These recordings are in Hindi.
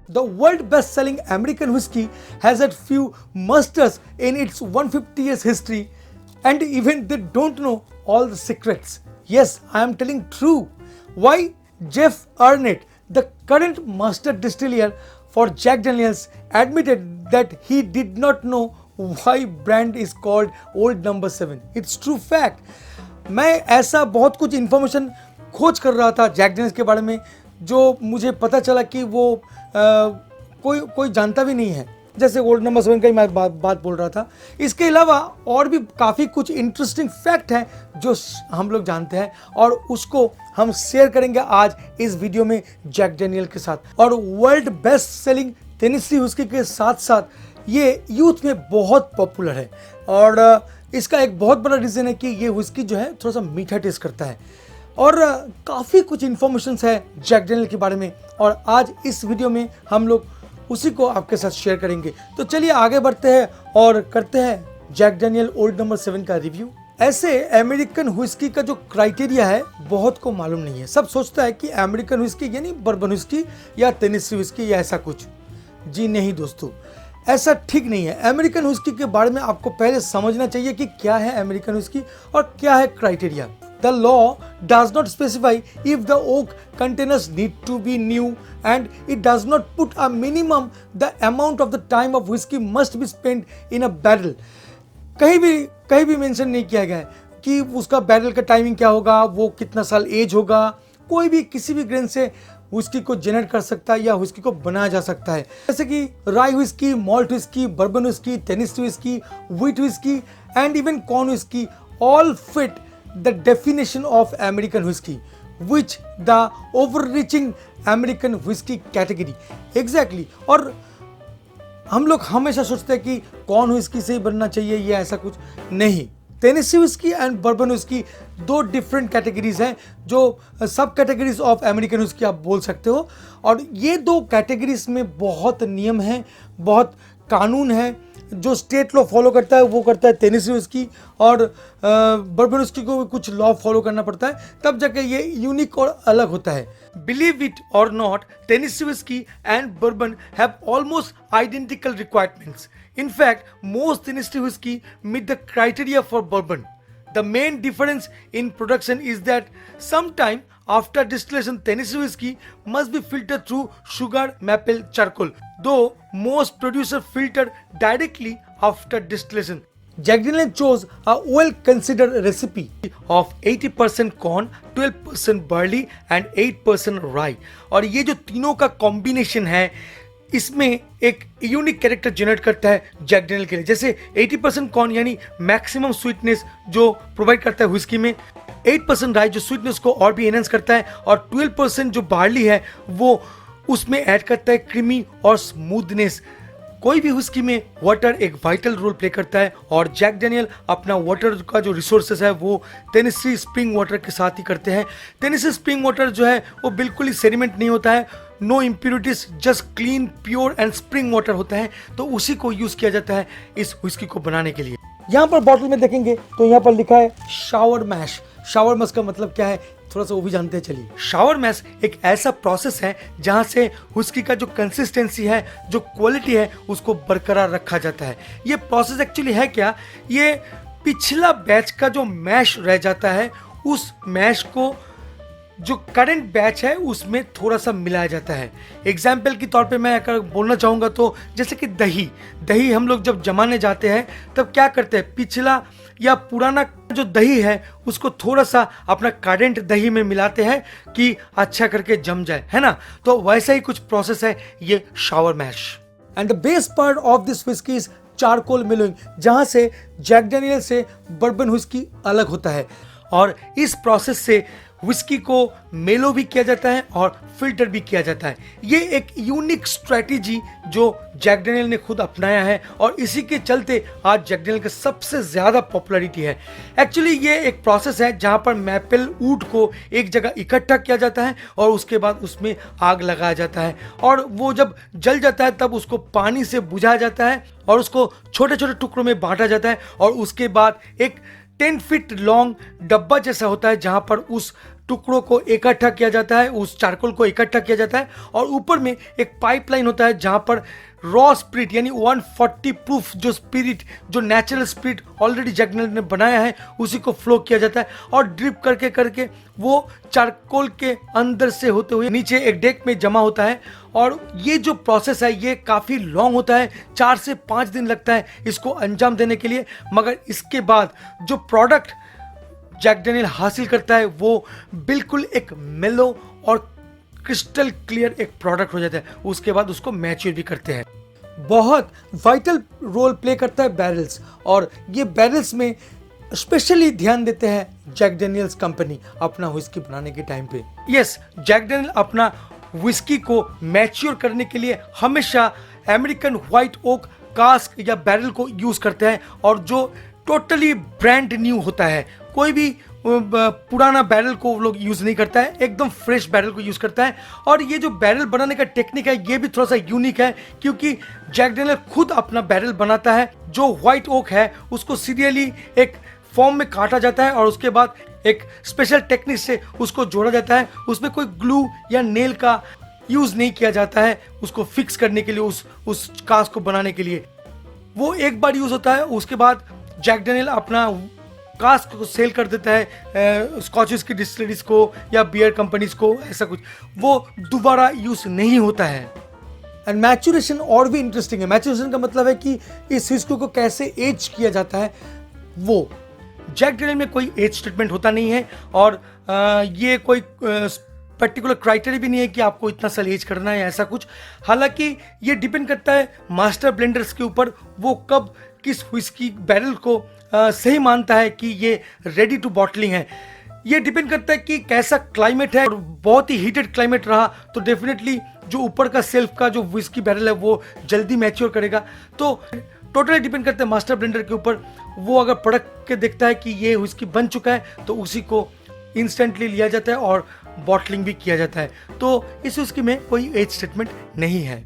The world best-selling American whiskey has had few masters in its 150 years history, and even they don't know all the secrets. Yes, I am telling true. Why? Jeff Arnett, the current master distiller for Jack Daniels, admitted that he did not know why brand is called Old Number 7. It's true fact. मैं ऐसा बहुत कुछ इन्फॉर्मेशन खोज कर रहा था जैक डेनियल्स के बारे में, जो मुझे पता चला कि वो कोई जानता भी नहीं है। जैसे ओल्ड नंबर 7 का ही मैं बात बोल रहा था। इसके अलावा और भी काफ़ी कुछ इंटरेस्टिंग फैक्ट हैं जो हम लोग जानते हैं, और उसको हम शेयर करेंगे आज इस वीडियो में जैक डेनियल के साथ। और world best selling Tennessee whisky के साथ साथ ये यूथ में बहुत पॉपुलर है, और इसका एक बहुत बड़ा रीज़न है कि ये व्हिस्की जो है थोड़ा सा मीठा टेस्ट करता है। और काफ़ी कुछ इन्फॉर्मेशन है जैक डेनियल के बारे में, और आज इस वीडियो में हम लोग उसी को आपके साथ शेयर करेंगे। तो चलिए आगे बढ़ते हैं और करते हैं जैक डेनियल ओल्ड नंबर 7 का रिव्यू। ऐसे अमेरिकन व्हिस्की का जो क्राइटेरिया है बहुत को मालूम नहीं है। सब सोचता है कि अमेरिकन व्हिस्की यानी बर्बन व्हिस्की या टेनेसी व्हिस्की या ऐसा कुछ। जी नहीं दोस्तों, ऐसा ठीक नहीं है। अमेरिकन व्हिस्की के बारे में आपको पहले समझना चाहिए कि क्या है अमेरिकन व्हिस्की और क्या है criteria. The law does not specify if the oak containers need to be new, and it does not put a minimum the amount of the time of whiskey must be spent in a barrel. कहीं भी मेंशन नहीं किया गया है कि उसका बैरल का टाइमिंग क्या होगा, वो कितना साल एज होगा। कोई भी किसी भी ग्रेन से व्हिस्की को जनरेट कर सकता है या व्हिस्की को बनाया जा सकता है, जैसे कि राई whisky, malt whisky, bourbon whisky, Tennessee whisky, wheat whisky and even corn whisky all fit the definition of American whiskey, which the overreaching American whiskey category. Exactly. और हम लोग हमेशा सोचते हैं कि कौन व्हिस्की से ही बनना चाहिए या ऐसा कुछ नहीं। Tennessee whisky and bourbon whisky दो डिफरेंट कैटेगरीज हैं, जो सब कैटेगरीज ऑफ अमेरिकन व्हिस्की आप बोल सकते हो। और ये दो कैटेगरीज में बहुत नियम हैं, बहुत कानून है। जो स्टेट लॉ फॉलो करता है वो करता है टेनेसी व्हिस्की, और बर्बन व्हिस्की को भी कुछ लॉ फॉलो करना पड़ता है, तब जाके ये यूनिक और अलग होता है। बिलीव इट और not, Tennessee whisky and bourbon have almost identical requirements. In fact, most Tennessee whiskey meet the criteria for bourbon. The main difference in production is that sometime after distillation, Tennessee whiskey must be filtered through sugar maple charcoal, though most producers filter directly after distillation. Jack Daniel's chose a well-considered recipe of 80% corn, 12% barley and 8% rye. और ये जो तीनों का कॉम्बिनेशन है, इसमें एक यूनिक कैरेक्टर जनरेट करता है जैक डेनियल के लिए। जैसे 80% कॉर्न यानी मैक्सिमम स्वीटनेस जो प्रोवाइड करता है व्हिस्की में, 8% राई जो स्वीटनेस को और भी एनहांस करता है, और 12% जो बार्ली है वो उसमें ऐड करता है क्रीमी और स्मूथनेस। कोई भी व्हिस्की में वाटर एक वाइटल रोल प्ले करता है, और जैक डेनियल अपना वाटर का जो रिसोर्सेस है वो टेनेसी स्प्रिंग वाटर के साथ ही करते हैं। टेनेसी स्प्रिंग वाटर जो है वो बिल्कुल ही सेडिमेंट नहीं होता है, no impurities, just clean pure and spring water होता है, तो उसी को यूज किया जाता है इस व्हिस्की को बनाने के लिए। यहाँ पर बॉटल में देखेंगे तो यहाँ पर लिखा है शावर मैश। शावर मैश का मतलब क्या है थोड़ा सा वो भी जानते हैं, चलिए। शावर मैश एक ऐसा प्रोसेस है जहाँ से व्हिस्की का जो कंसिस्टेंसी है, जो क्वालिटी है, उसको बरकरार रखा जाता है। ये प्रोसेस एक्चुअली है क्या, ये पिछला बैच का जो मैश रह जाता है उस मैश को जो करंट बैच है उसमें थोड़ा सा मिलाया जाता है। एग्जाम्पल के तौर पे मैं अगर बोलना चाहूँगा तो जैसे कि दही हम लोग जब जमाने जाते हैं तब क्या करते हैं, पिछला या पुराना जो दही है उसको थोड़ा सा अपना करंट दही में मिलाते हैं कि अच्छा करके जम जाए, है ना। तो वैसा ही कुछ प्रोसेस है ये sour mash. And the best part of this whisky is charcoal mellowing, जहाँ से जैक डेनियल से बर्बन व्हिस्की अलग होता है। और इस प्रोसेस से व्हिस्की को मेलो भी किया जाता है और फिल्टर भी किया जाता है। ये एक यूनिक स्ट्रेटेजी जो जैक डेनियल ने खुद अपनाया है, और इसी के चलते आज जैक डेनियल का सबसे ज़्यादा पॉपुलैरिटी है। एक्चुअली ये एक प्रोसेस है जहाँ पर मैपल वुड को एक जगह इकट्ठा किया जाता है और उसके बाद उसमें आग लगाया जाता है, और वो जब जल जाता है तब उसको पानी से बुझाया जाता है और उसको छोटे छोटे टुकड़ों में बांटा जाता है, और उसके बाद एक 10 फीट लॉन्ग डब्बा जैसा होता है जहां पर उस टुकड़ों को इकट्ठा किया जाता है, उस चारकोल को इकट्ठा किया जाता है और ऊपर में एक पाइपलाइन होता है जहां पर रॉ स्पिरिट यानी 140 प्रूफ जो स्पिरिट, जो natural spirit already Jack Daniel ने बनाया है, उसी को फ्लो किया जाता है और ड्रिप करके करके वो चारकोल के अंदर से होते हुए नीचे एक डेक में जमा होता है। और ये जो प्रोसेस है ये काफ़ी लॉन्ग होता है, 4 से 5 दिन लगता है इसको अंजाम देने के लिए। मगर इसके बाद जो प्रोडक्ट जैक डैनियल हासिल करता है वो बिल्कुल एक मेलो और क्रिस्टल क्लियर एक प्रोडक्ट हो जाता है। उसके बाद उसको मैच्योर भी करते हैं। बहुत वाइटल रोल प्ले करता है बैरल्स, और ये बैरल्स में स्पेशली ध्यान देते हैं जैक डैनियल्स कंपनी अपना व्हिस्की बनाने के टाइम पे। यस, जैक डैनियल अपना व्हिस्की को मैच्योर करने के लिए हमेशा अमेरिकन व्हाइट ओक कास्क या बैरल को यूज करते हैं, और जो टोटली ब्रांड न्यू होता है। कोई भी पुराना बैरल को वो लोग यूज नहीं करता है, एकदम फ्रेश बैरल को यूज करता है। और ये जो बैरल बनाने का टेक्निक है ये भी थोड़ा सा यूनिक है, क्योंकि जैक डैनियल खुद अपना बैरल बनाता है। जो व्हाइट ओक है उसको सीरियली एक फॉर्म में काटा जाता है और उसके बाद एक स्पेशल टेक्निक से उसको जोड़ा जाता है। उसमें कोई ग्लू या नेल का यूज नहीं किया जाता है उसको फिक्स करने के लिए, उस कास्ट को बनाने के लिए। वो एक बार यूज होता है, उसके बाद जैक डैनियल अपना कास्क को सेल कर देता है स्कॉचेस की डिस्टिलरीज को या बियर कंपनीज को, ऐसा कुछ वो दोबारा यूज नहीं होता है। एंड मैच्योरेशन और भी इंटरेस्टिंग है। मैच्योरेशन का मतलब है कि इस व्हिस्की को कैसे एज किया जाता है। वो जैक डैनियल में कोई एज ट्रीटमेंट होता नहीं है, और ये कोई पर्टिकुलर क्राइटेरिया भी नहीं है कि आपको इतना साल एज करना है ऐसा कुछ। हालांकि ये डिपेंड करता है मास्टर ब्लेंडर्स के ऊपर, वो कब किस व्हिस्की बैरल को सही मानता है कि ये रेडी टू बॉटलिंग है। ये डिपेंड करता है कि कैसा क्लाइमेट है, और बहुत ही हीटेड क्लाइमेट रहा तो डेफिनेटली जो ऊपर का सेल्फ का जो व्हिस्की बैरल है वो जल्दी मैच्योर करेगा। तो टोटली डिपेंड करता है मास्टर ब्लेंडर के ऊपर। वो अगर पढ़क के देखता है कि ये व्हिस्की बन चुका है तो उसी को इंस्टेंटली लिया जाता है और बॉटलिंग भी किया जाता है। तो इस व्हिस्की में कोई एज स्टेटमेंट नहीं है।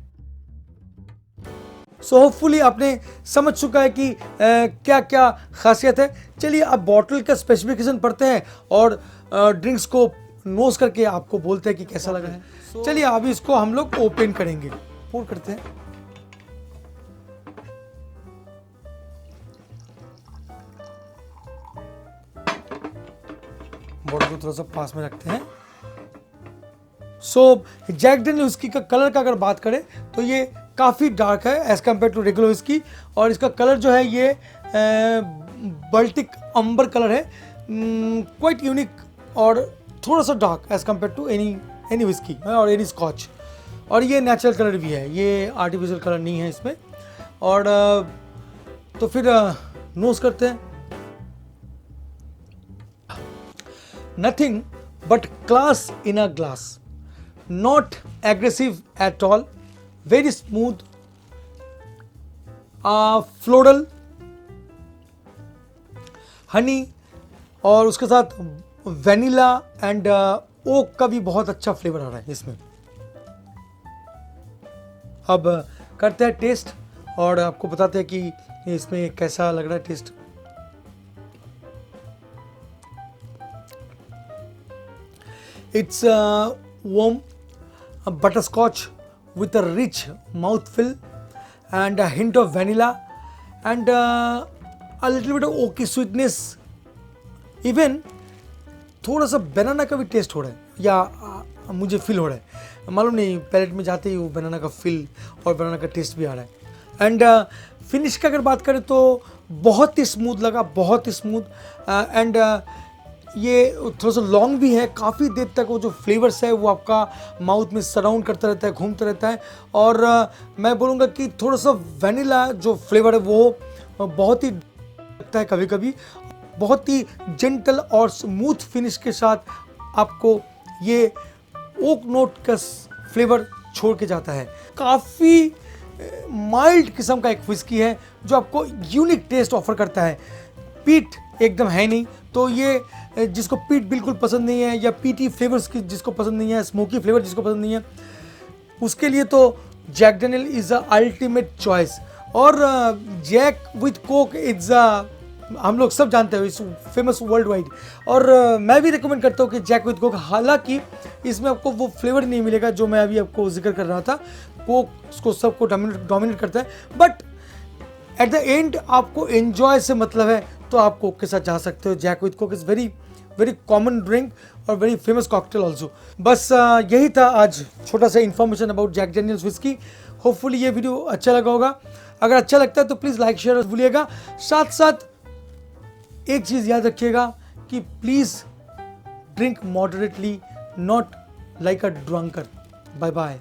सो होपफुली आपने समझ चुका है कि क्या क्या खासियत है। चलिए अब बॉटल का स्पेसिफिकेशन पढ़ते हैं और ड्रिंक्स को नोज करके आपको बोलते हैं कि कैसा लगा है। चलिए अब इसको हम लोग ओपन करेंगे, पोर करते हैं। बॉटल को थोड़ा सा पास में रखते हैं। सो जैक डैनियल व्हिस्की का कलर का अगर बात करें तो ये काफ़ी डार्क है as compare to regular whiskey, और इसका कलर जो है ये बल्टिक अंबर कलर है, क्वाइट यूनिक और थोड़ा सा dark as compare to any whiskey और एनी स्कॉच। और ये नेचुरल कलर भी है, ये आर्टिफिशियल कलर नहीं है इसमें। और तो फिर नोज करते हैं। Nothing but class in a glass, not aggressive at all, very smooth, floral, Honey, और उसके साथ वैनिला एंड ओक का भी बहुत अच्छा फ्लेवर आ रहा है इसमें। अब करते हैं टेस्ट और आपको बताते हैं कि इसमें कैसा लग रहा है taste. It's warm butterscotch with a rich mouthfeel and a hint of vanilla and a little bit of oaky sweetness, even थोड़ा सा बनाना का भी टेस्ट हो रहा है या मुझे फील हो रहा है, मालूम नहीं, पैलेट में जाते ही वो बनाना का फील और बनाना का टेस्ट भी आ रहा है। एंड फिनिश की अगर बात करें तो बहुत ही स्मूथ लगा, बहुत ही स्मूथ। एंड ये थोड़ा सा लॉन्ग भी है, काफ़ी देर तक वो जो फ्लेवर्स है वो आपका माउथ में सराउंड करता रहता है, घूमता रहता है। और मैं बोलूँगा कि थोड़ा सा वैनिला जो फ्लेवर है वो बहुत ही लगता है कभी कभी, बहुत ही जेंटल और स्मूथ फिनिश के साथ आपको ये ओक नोट का फ्लेवर छोड़ के जाता है। काफ़ी माइल्ड किस्म का एक व्हिस्की है जो आपको यूनिक टेस्ट ऑफर करता है। पीट एकदम है नहीं, तो ये जिसको पीट बिल्कुल पसंद नहीं है या पीटी फ्लेवर्स की जिसको पसंद नहीं है, स्मोकी फ्लेवर जिसको पसंद नहीं है, उसके लिए तो Jack Daniel is a ultimate choice. और Jack with Coke is a हम लोग सब जानते हैं, इस फेमस वर्ल्ड वाइड। और मैं भी रिकमेंड करता हूँ कि जैक विद कोक, हालांकि इसमें आपको वो फ्लेवर नहीं मिलेगा जो मैं अभी आपको जिक्र कर रहा था, कोक उसको सबको डोमिनेट करता है, बट एट द एंड आपको एंजॉय से मतलब है तो आप कोक के साथ जा सकते हो। Jack with Coke is very very common drink और वेरी फेमस कॉकटेल ऑल्सो। बस यही था आज छोटा सा information about Jack Daniels whiskey. Hopefully ये वीडियो अच्छा लगा होगा। अगर अच्छा लगता है तो प्लीज़ लाइक शेयर भूलिएगा। साथ साथ एक चीज़ याद रखिएगा कि please drink moderately, not like a drunker. Bye bye.